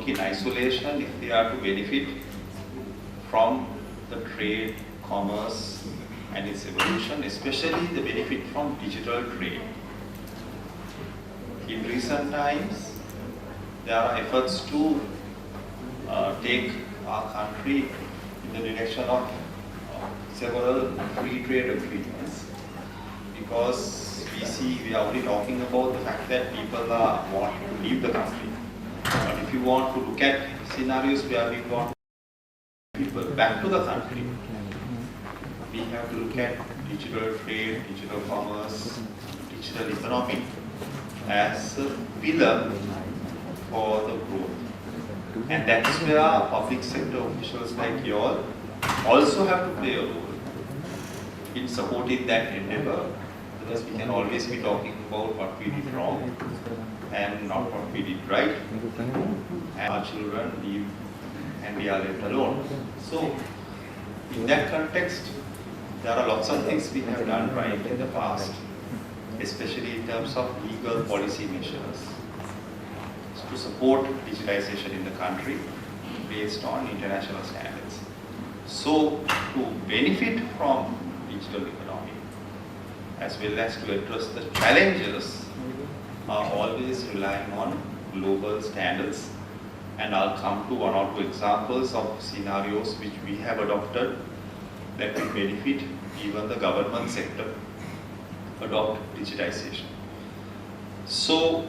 look in isolation if they are to benefit from the trade, commerce and its evolution, especially the benefit from digital trade. In recent times, there are efforts to take our country in the direction of several free trade agreements, because we are only talking about the fact that people want to leave the country. But if you want to look at scenarios where we want people back to the country, we have to look at digital trade, digital commerce, digital economy as a pillar for the growth. And that's where public sector officials like you all also have to play a role in supporting that endeavor, because we can always be talking about what we did wrong and not what we did right, and our children leave and we are left alone. So in that context, there are lots of things we have done right in the past, especially in terms of legal policy measures to support digitization in the country based on international standards. So to benefit from digital economy, as well as to address the challenges, are always relying on global standards. And I'll come to one or two examples of scenarios which we have adopted that will benefit even the government sector adopt digitization. So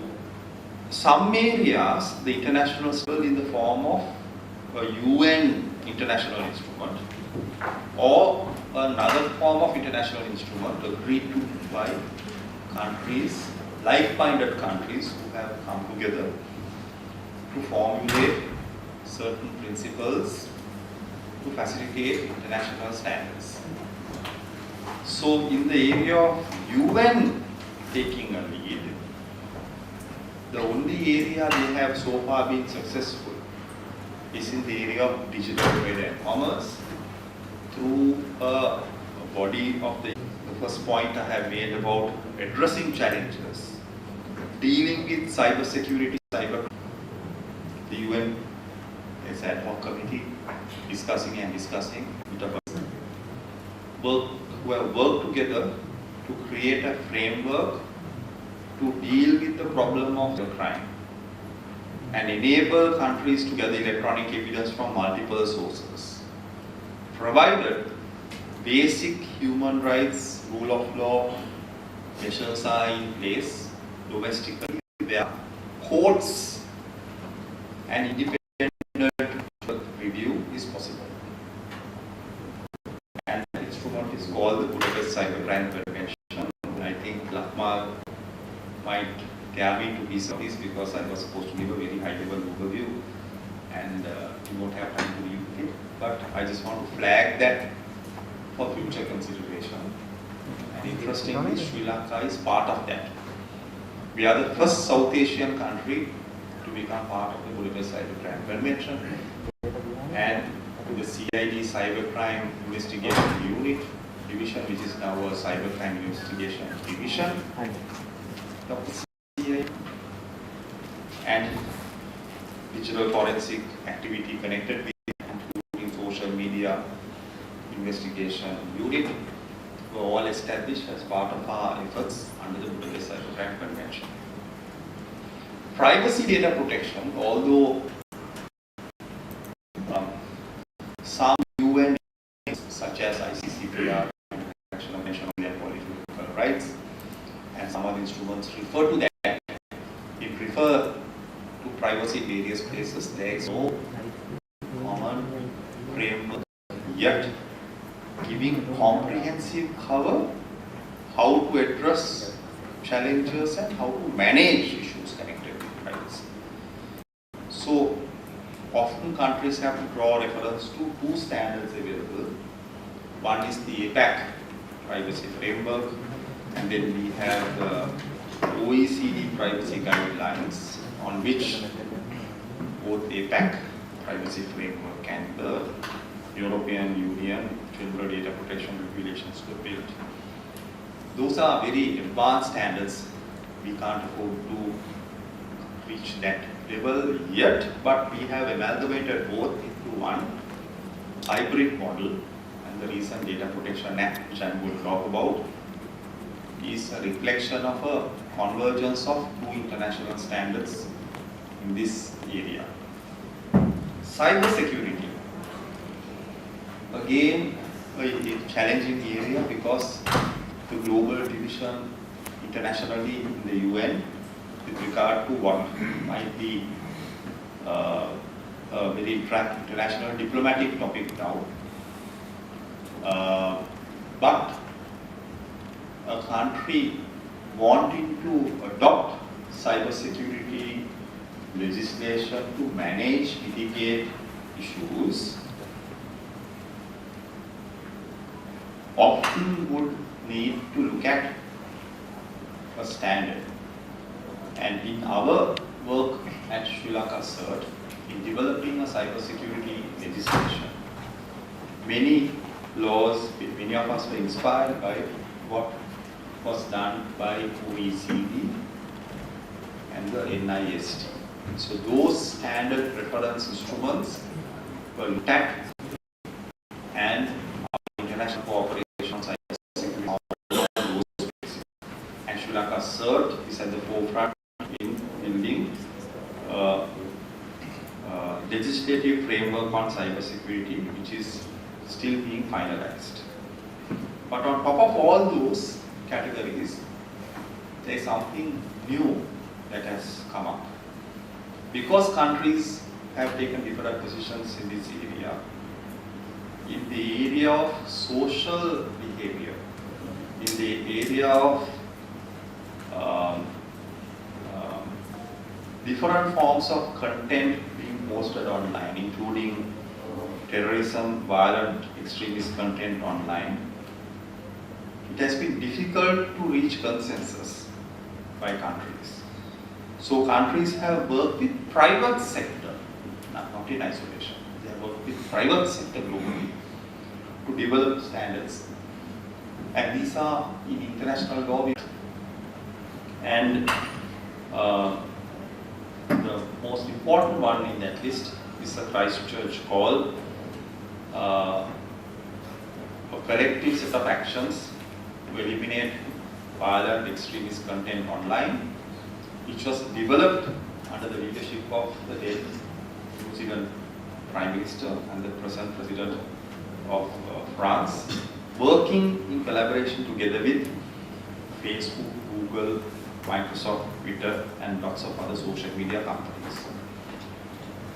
some areas, the international level in the form of a UN international instrument or another form of international instrument agreed to by countries, like-minded countries who have come together to formulate certain principles to facilitate international standards. So in the area of UN taking a lead, the only area they have so far been successful is in the area of digital trade and commerce through a body of the first point I have made about addressing challenges, dealing with cybersecurity, the UN is ad hoc committee discussing who have worked together to create a framework to deal with the problem of the crime and enable countries to gather electronic evidence from multiple sources, provided basic human rights, rule of law measures are in place domestically, where courts and independent review is possible. And the instrument is called the Budapest Cybercrime Convention. I think Lakmal might dare me to be this because I was supposed to give a very high-level overview and you won't have time to read it. But I just want to flag that for future consideration. And interestingly, Sri Lanka is part of that. We are the first South Asian country to become part of the Budapest Cybercrime Convention, and the CID Cybercrime Investigation Unit Division, which is now a Cybercrime Investigation Division of the CID, and digital forensic activity connected with including social media investigation unit were all established as part of our efforts under the Budapest Cybercrime Convention. Privacy data protection, although some UN such as ICCPR, International Convention on Political Rights, and some other instruments refer to that. It refer to privacy in various places. There is no common framework yet giving comprehensive cover how to address challenges and how to manage issues connected with privacy. So often countries have to draw reference to two standards available. One is the APAC privacy framework, and then we have the OECD privacy guidelines, on which both APAC privacy framework and the European Union General Data Protection Regulations were built. Those are very advanced standards. We can't afford to reach that level yet, but we have amalgamated both into one hybrid model, and the recent Data Protection Act, which I'm going to talk about, is a reflection of a convergence of two international standards in this area. Cybersecurity, again a challenging area because the global division internationally in the UN with regard to what might be a very international diplomatic topic now. But a country wanting to adopt cybersecurity legislation to manage, mitigate issues often would need to look at a standard. And in our work at Sri Lanka CERT, in developing a cybersecurity legislation, many laws, many of us were inspired by what was done by OECD and the NIST. So those standard reference instruments were intact, and our international cooperation on cybersecurity and Sri Lanka CERT is at the forefront in building legislative framework on cybersecurity, which is still being finalized. But on top of all those categories, there is something new that has come up. Because countries have taken different positions in this area, in the area of social behavior, in the area of different forms of content being posted online, including terrorism, violent extremist content online, it has been difficult to reach consensus by countries. So countries have worked with private sector, not in isolation. They have worked with private sector globally to develop standards, and these are in international law. And the most important one in that list is the Christchurch call, a collective set of actions to eliminate violent extremist content online, which was developed under the leadership of the then New Zealand Prime Minister and the present President of France, working in collaboration together with Facebook, Google, Microsoft, Twitter, and lots of other social media companies.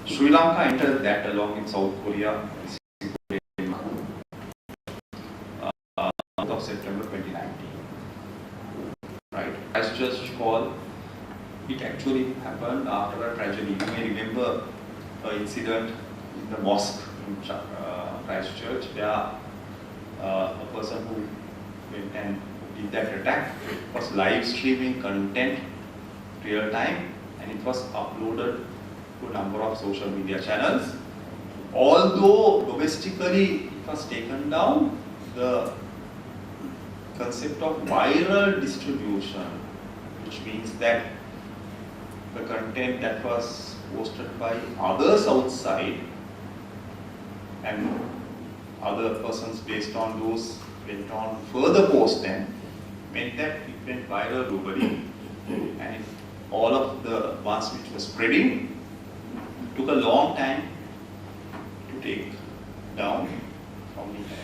Sri Lanka entered that along with South Korea in of September 2019. Right? Christchurch call, it actually happened after a tragedy. You may remember an incident in the mosque in Christchurch where a person who went and did that attack was live streaming content real time, and it was uploaded to a number of social media channels. Although domestically it was taken down, the concept of viral distribution, which means that the content that was posted by others outside and other persons based on those went on further post them, meant that it went viral globally, and all of the ones which were spreading took a long time to take down from the internet.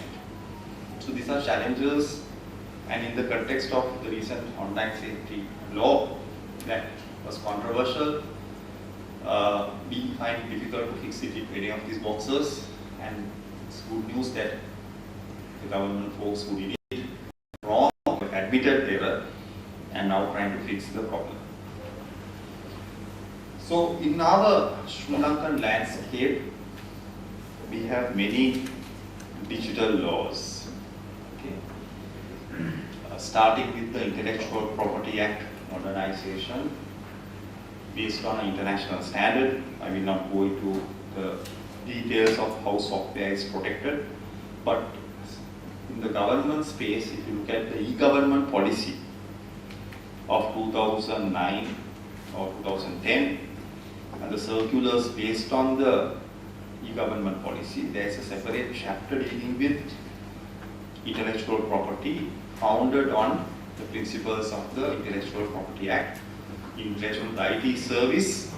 So these are challenges, and in the context of the recent online safety law that was controversial, we find it difficult to fix it in any of these boxes, and it's good news that the government folks who did it wrong admitted error and now trying to fix the problem. So in our Sri Lankan landscape, we have many digital laws. Okay? Starting with the Intellectual Property Act modernization based on an international standard. I will not go into the details of how software is protected, but in the government space, if you look at the e-government policy of 2009 or 2010, and the circulars based on the e-government policy. There is a separate chapter dealing with intellectual property founded on the principles of the Intellectual Property Act in relation to the IT service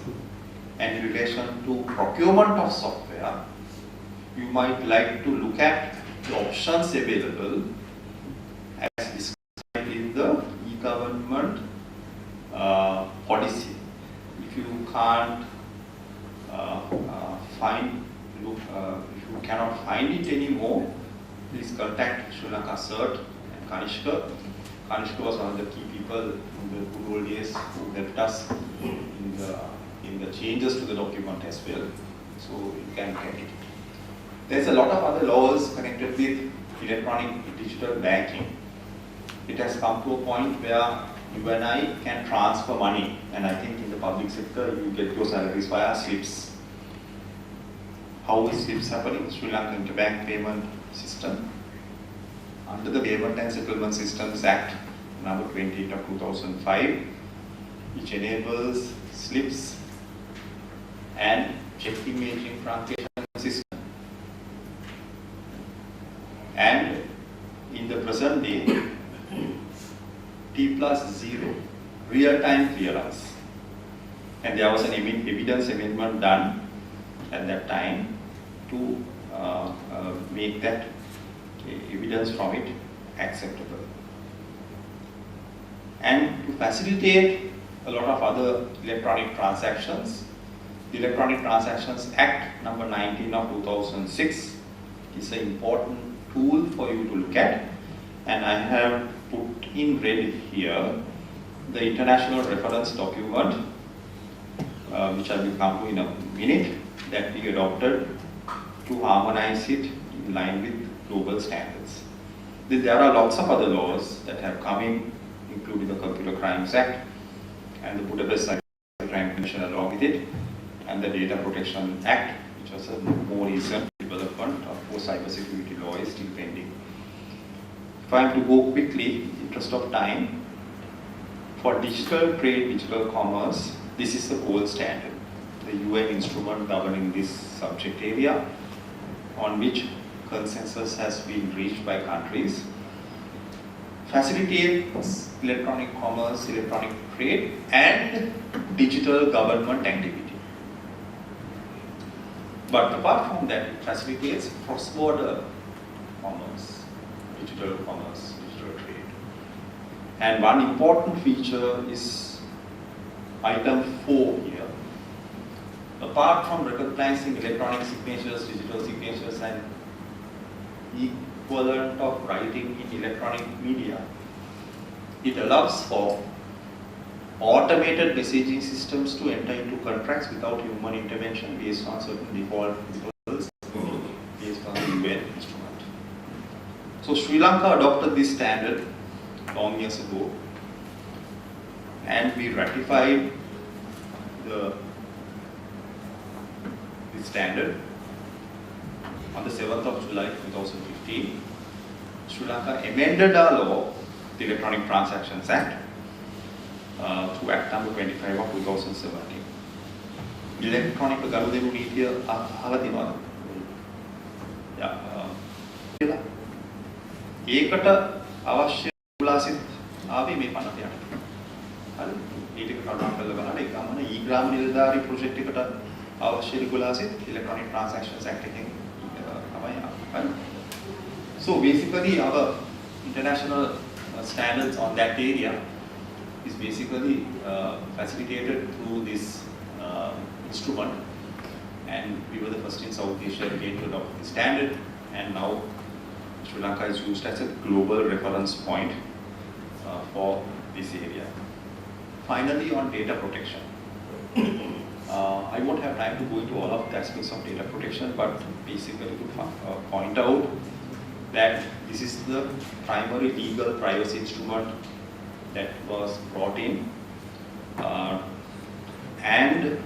and in relation to procurement of software. You might like to look at the options available as described in the e-government policy. If you can't if you cannot find it anymore, please contact Sri Lanka CERT and Kanishka. Kanishka was one of the key people in the good old days who helped us in the changes to the document as well. So you can get it. There's a lot of other laws connected with electronic digital banking. It has come to a point where you and I can transfer money, and I think in the public sector you get your salaries via slips. How is slips happening? Sri Lankan Interbank Payment System. Under the Payment and Settlement Systems Act number 28 of 2005, which enables slips and check imaging truncation system. And in the present day, T+0 real-time clearance. And there was an evidence amendment done at that time to make that evidence from it acceptable. And to facilitate a lot of other electronic transactions, the Electronic Transactions Act number 19 of 2006 is an important tool for you to look at. And I have put in red here the international reference document, which I will come to in a minute, that we adopted to harmonize it in line with global standards. There are lots of other laws that have come in, including the Computer Crimes Act and the Budapest Cyber Crime Convention along with it, and the Data Protection Act, which was a more recent development. Of course, cybersecurity law is still pending. If I am to go quickly, in the interest of time, for digital trade, digital commerce, this is the gold standard, the UN instrument governing this subject area, on which consensus has been reached by countries. Facilitates electronic commerce, electronic trade, and digital government activity. But apart from that, it facilitates cross-border commerce, digital trade. And one important feature is item 4 here. Apart from recognizing electronic signatures, digital signatures, and equivalent of writing in electronic media, it allows for automated messaging systems to enter into contracts without human intervention based on certain default principles based on the UN instrument. So Sri Lanka adopted this standard long years ago, and we ratified this standard on the 7th of July 2015. Sri Lanka amended our law, the Electronic Transactions Act, through Act number 25 of 2017. Electronic ගනුදෙනු නීතිය අහලා තියෙනවද? ඒකට අවශ්‍ය කුලාසිත ආවේ මේ 50 යට. හරි. ඊට කරුණා කරලා බලන්න ඒ ගමන ඊග්‍රාම නිලධාරී ප්‍රොජෙක්ට් එකට අවශ්‍ය කුලාසිත Electronic Transactions Act එකෙන් තමයි ආවේ. So basically our international standards on that area is basically facilitated through this instrument, and we were the first in South Asia again to adopt the standard, and now Sri Lanka is used as a global reference point for this area. Finally, on data protection. I won't have time to go into all of the aspects of data protection, but basically to point out that this is the primary legal privacy instrument that was brought in and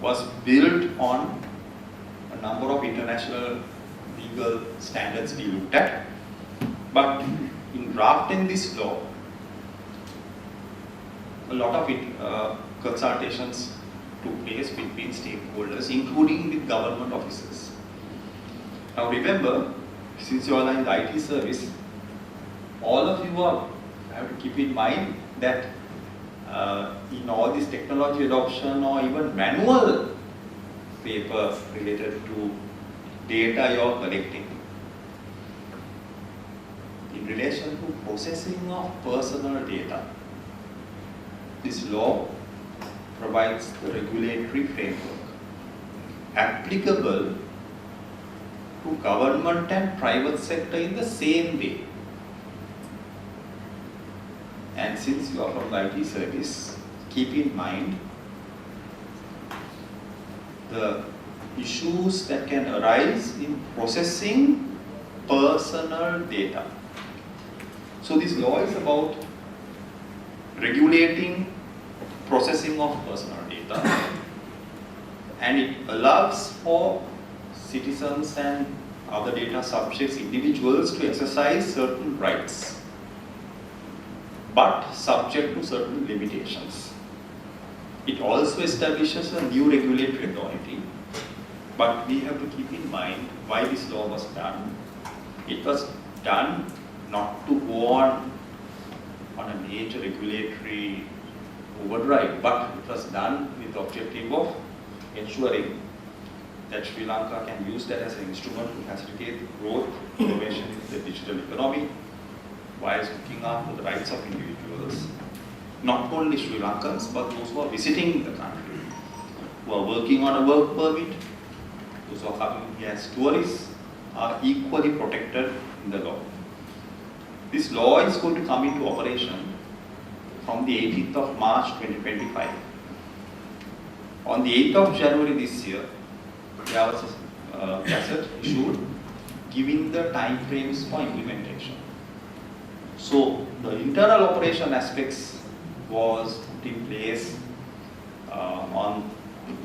was built on a number of international legal standards we looked at. But in drafting this law, a lot of consultations took place between stakeholders, including with government officers. Now remember, since you are in the IT service, all of you have to keep in mind that in all this technology adoption or even manual paper related to data you are collecting, in relation to processing of personal data, this law provides the regulatory framework applicable to government and private sector in the same way. And since you are from the IT service, keep in mind the issues that can arise in processing personal data. So this law is about regulating processing of personal data, and it allows for citizens and other data subjects, individuals, to exercise certain rights, but subject to certain limitations. It also establishes a new regulatory authority, but we have to keep in mind why this law was done. It was done not to go on a major regulatory overdrive, but it was done with the objective of ensuring that Sri Lanka can use that as an instrument to facilitate growth, innovation in the digital economy, whilst looking after the rights of individuals, not only Sri Lankans, but those who are visiting the country, who are working on a work permit, those who are coming here as tourists, are equally protected in the law. This law is going to come into operation from the 18th of March 2025. On the 8th of January this year, there was a gazette issued giving the time frames for implementation. So the internal operation aspects was put in place on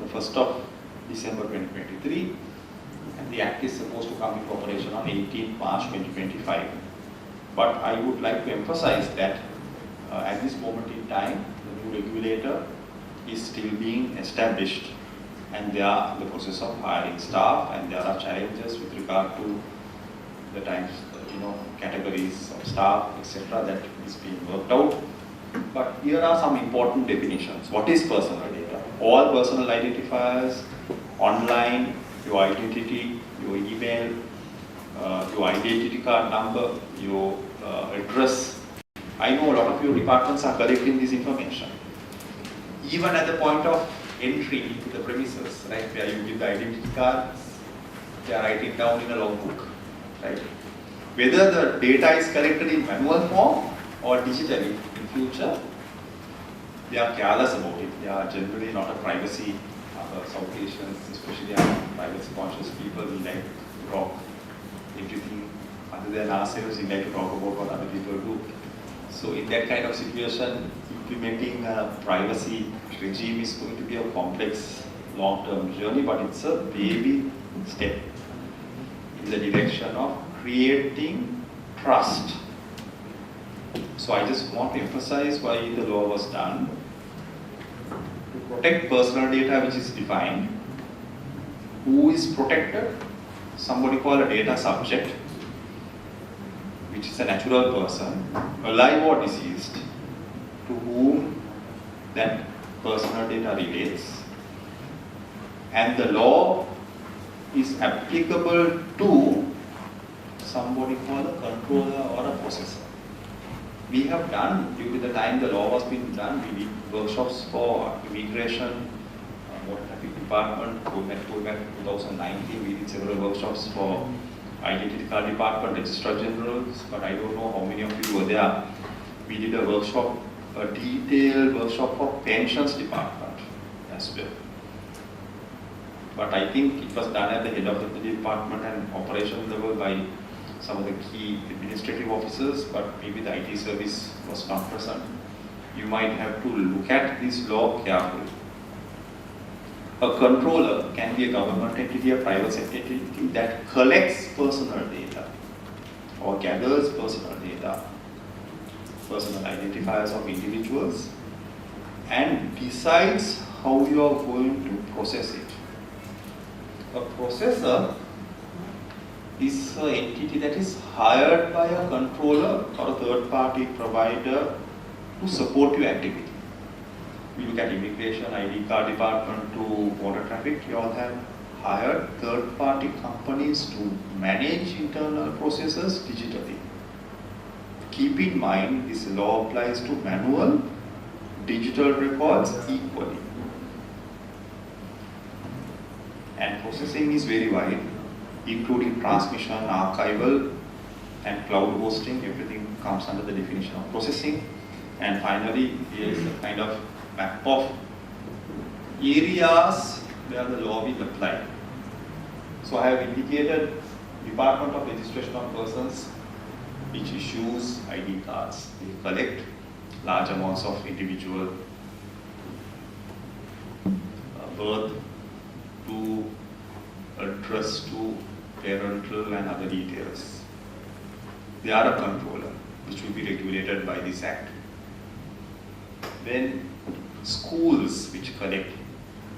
the 1st of December 2023, and the Act is supposed to come into operation on 18th March 2025. But I would like to emphasize that at this moment in time, the new regulator is still being established, and they are in the process of hiring staff, and there are challenges with regard to the types, categories of staff, etc., that is being worked out. But here are some important definitions. What is personal data? All personal identifiers, online, your identity, your email, your identity card number, your address. I know a lot of your departments are collecting this information. Even at the point of entry into the premises, right, where you give the identity cards, they are writing down in a logbook, right? Whether the data is collected in manual form or digitally in future, they are careless about it. They are generally not a privacy. South Asians, especially privacy conscious people, we like to talk everything other than ourselves. We like to talk about what other people do. So in that kind of situation, implementing a privacy regime is going to be a complex long-term journey, but it's a baby step in the direction of creating trust. So I just want to emphasize why the law was done. To protect personal data which is defined. Who is protected? Somebody called a data subject, which is a natural person, alive or deceased, to whom that personal data relates. And the law is applicable to somebody called a controller or a processor. We have done, during the time the law was being done, we did workshops for immigration, motor traffic department, going back to 2019, we did several workshops for identity card department, registrar generals, but I don't know how many of you were there. We did a workshop, a detailed workshop for pensions department as well. But I think it was done at the head of the department and operation level by some of the key administrative officers, but maybe the IT service was not present. You might have to look at this law carefully. A controller can be a government entity, a private sector entity that collects personal data or gathers personal data, personal identifiers of individuals, and decides how you are going to process it. A processor is an entity that is hired by a controller or a third-party provider to support your activity. We look at immigration, ID card department to border traffic, you all have hired third-party companies to manage internal processes digitally. Keep in mind, this law applies to manual, digital records equally. And processing is very wide, including transmission, archival, and cloud hosting. Everything comes under the definition of processing. And finally, here is a kind of map of areas where the law will apply. So I have indicated Department of Registration of Persons, which issues ID cards. They collect large amounts of individual birth to address to parental and other details. They are a controller, which will be regulated by this act. Then schools which collect,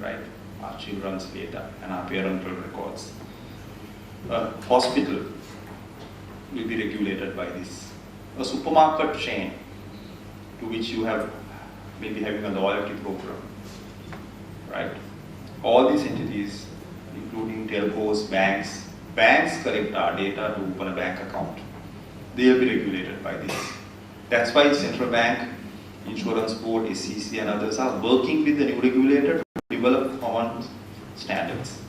right, our children's data and our parental records. A hospital will be regulated by this. A supermarket chain to which you have maybe having a loyalty program, right? All these entities, including telcos, banks collect our data to open a bank account. They will be regulated by this. That's why Central Bank, Insurance Board, SEC and others are working with the new regulator to develop common standards.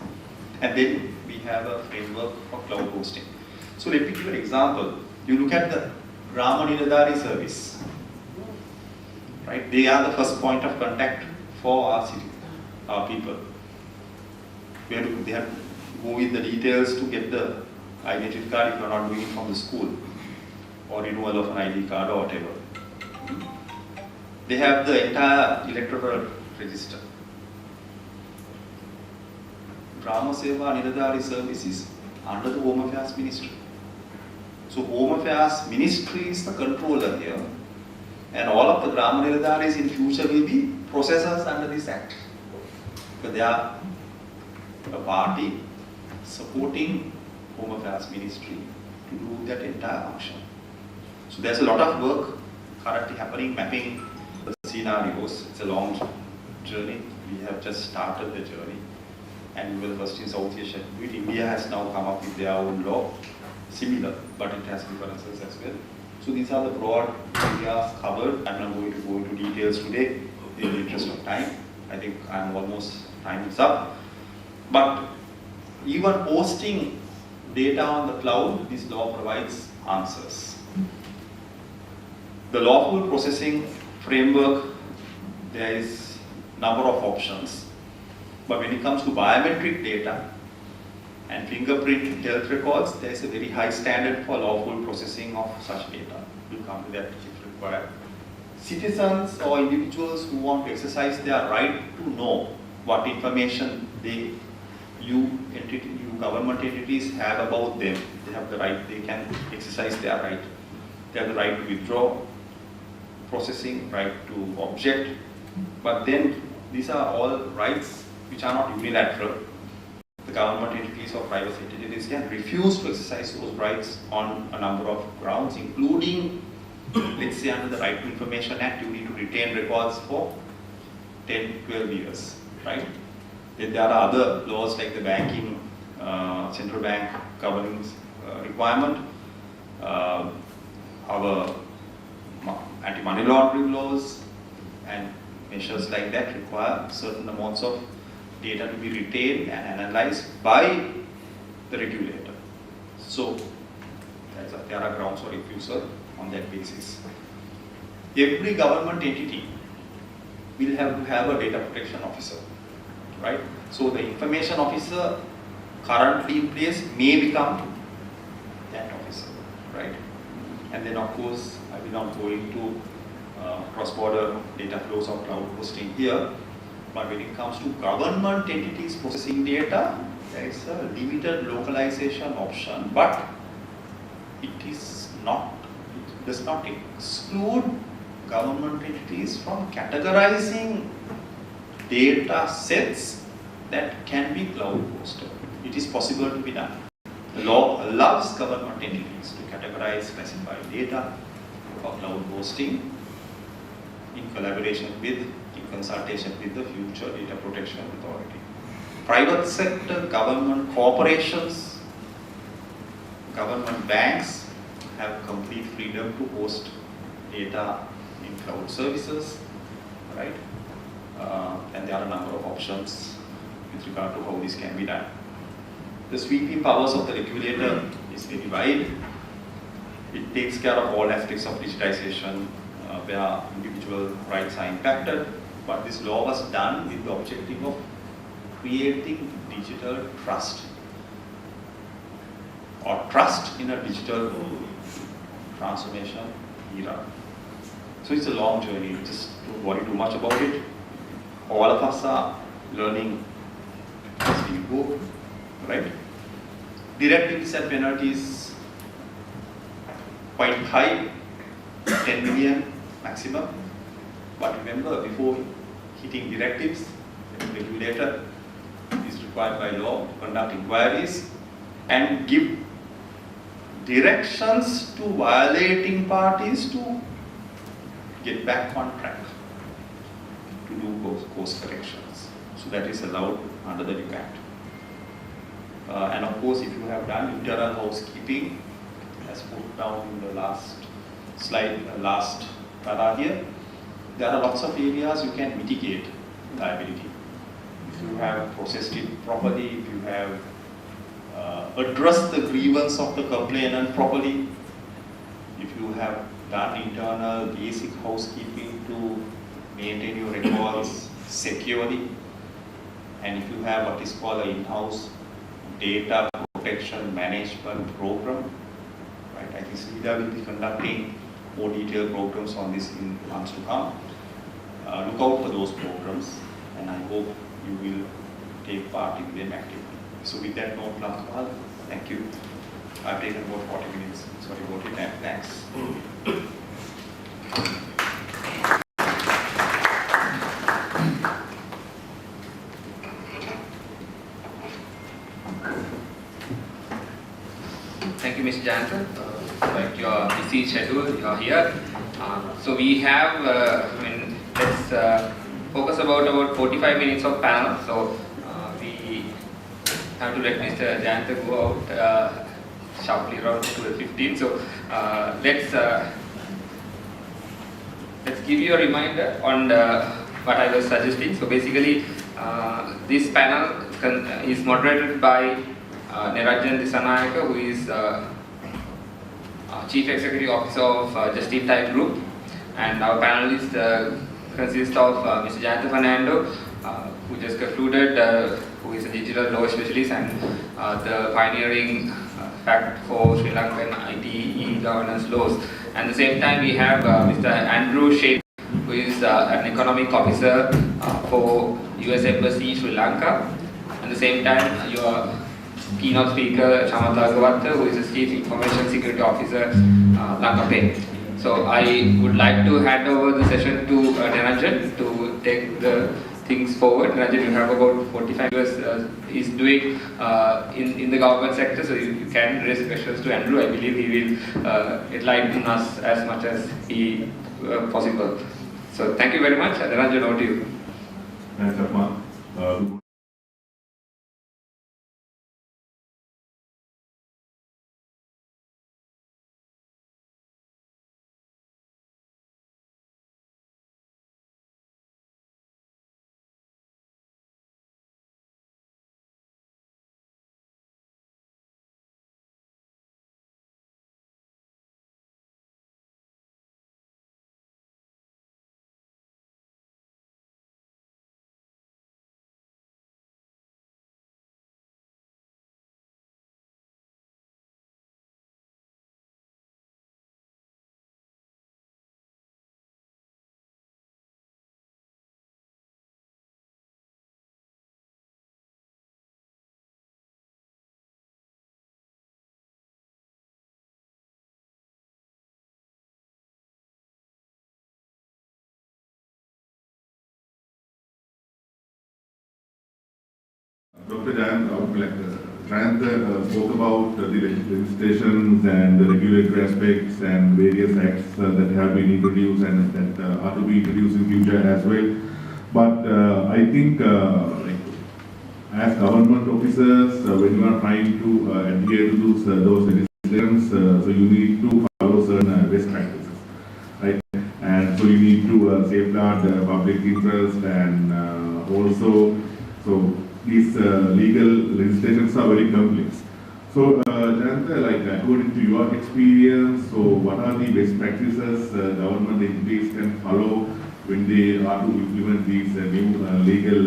And then we have a framework for cloud hosting. So let me give you an example. You look at the Grama Niladhari service, right? They are the first point of contact for our city, our people. They have to go with the details to get the identity card if you are not doing it from the school, or renewal of an ID card or whatever. They have the entire electoral register. Grama Seva Niladhari service is under the Home Affairs Ministry. So Home Affairs Ministry is the controller here, and all of the Grama Niladharis in future will be processors under this act. But they are a party supporting Home Affairs Ministry to do that entire function. So there's a lot of work currently happening, mapping the scenarios. It's a long journey. We have just started the journey, and we were the first in South Asia. India has now come up with their own law, similar, but it has differences as well. So these are the broad areas covered. I'm not going to go into details today in the interest of time. I think I'm almost, time is up. But even hosting data on the cloud, this law provides answers. The lawful processing framework, there is number of options. But when it comes to biometric data and fingerprint health records, there is a very high standard for lawful processing of such data. We'll come to that if required. Citizens or individuals who want to exercise their right to know what information you government entities have about them. They have the right, they can exercise their right. They have the right to withdraw processing, right to object. But then these are all rights which are not unilateral. The government entities or private entities can refuse to exercise those rights on a number of grounds, including, let's say under the Right to Information Act, you need to retain records for 10, 12 years, right? Then there are other laws like the banking, central bank governance requirement, our anti-money laundering laws, and measures like that require certain amounts of data to be retained and analyzed by the regulator. So there are grounds for refusal on that basis. Every government entity will have to have a data protection officer, right? So the information officer currently in place may become that officer, right? And then of course, I will not go into cross-border data flows or cloud hosting here, but when it comes to government entities processing data, there is a limited localization option, but it does not exclude government entities from categorizing data sets that can be cloud hosted. It is possible to be done. The law allows government entities to categorize classified data for cloud hosting in collaboration with, in consultation with the Future Data Protection Authority. Private sector, government corporations, government banks have complete freedom to host data in cloud services, right? And there are a number of options with regard to how this can be done. The sweeping powers of the regulator is very wide. It takes care of all aspects of digitization where individual rights are impacted, but this law was done with the objective of creating digital trust or trust in a digital transformation era. So it's a long journey, just don't worry too much about it. All of us are learning as we go, right? Directives and penalties quite high, 10 million maximum. But remember, before hitting directives, the regulator is required by law to conduct inquiries and give directions to violating parties to get back on track, to do course corrections. So that is allowed under the new act. And of course, if you have done internal housekeeping, as put down in the last slide, last para here, there are lots of areas you can mitigate liability. If you have processed it properly, if you have addressed the grievance of the complainant properly, if you have done internal basic housekeeping to maintain your records securely, and if you have what is called an in-house data protection management program, right? I think SLIDA will be conducting more detailed programs on this in months to come. Look out for those programs, and I hope you will take part in them actively. So with that note, Lamkmal, thank you. I've taken about 40 minutes. Sorry about it, and thanks. Thank you, Mr. Jansen. Like your busy schedule, you are here. So we have, let's focus about 45 minutes of panel. So we have to let Mr. Jansen go out sharply around 12:15. So let's give you a reminder on what I was suggesting. So basically, this panel is moderated by Niranjan Disanayake, who is Chief Executive Officer of Just-in Time Group, and our panelists consist of Mr. Jansen Fernando, who just concluded, who is a digital law specialist and the pioneering fact for Sri Lankan IT e-governance laws. And at the same time, we have Mr. Andrew Shade, who is an economic officer for US Embassy Sri Lanka. At the same time, your keynote speaker Shamatha Gavatta, who is the Chief Information Security Officer, Lanka Pay. So I would like to hand over the session to Niranjan to take the things forward. Niranjan, you have about 45 years he's doing in the government sector, so you can raise questions to Andrew. I believe he will enlighten us as much as he possible. So thank you very much. Niranjan, over to you. Thanks, Atma. Dr. Jayant spoke about the legislations and the regulatory aspects and various acts that have been introduced and that are to be introduced in future as well. But I think as government officers, when you are trying to adhere to those legislations, so you need to follow certain best practices, right? And so you need to safeguard public interest and also, so these legal legislations are very complex. So, Jayanta, according to your experience, so what are the best practices government entities can follow when they are to implement these new legal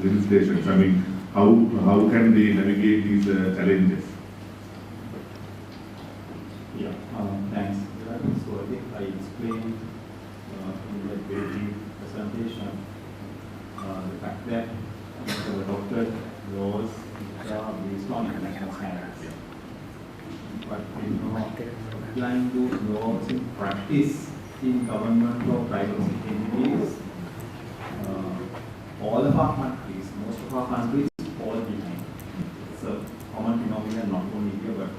legislations? I mean, how can they navigate these challenges? Yeah, thanks. So I think I explained in the very presentation the fact that the adopted laws are based on international standards. But applying those laws in practice in government or private sector entities, all of our countries, most of our countries fall behind. It's a common phenomenon not only here but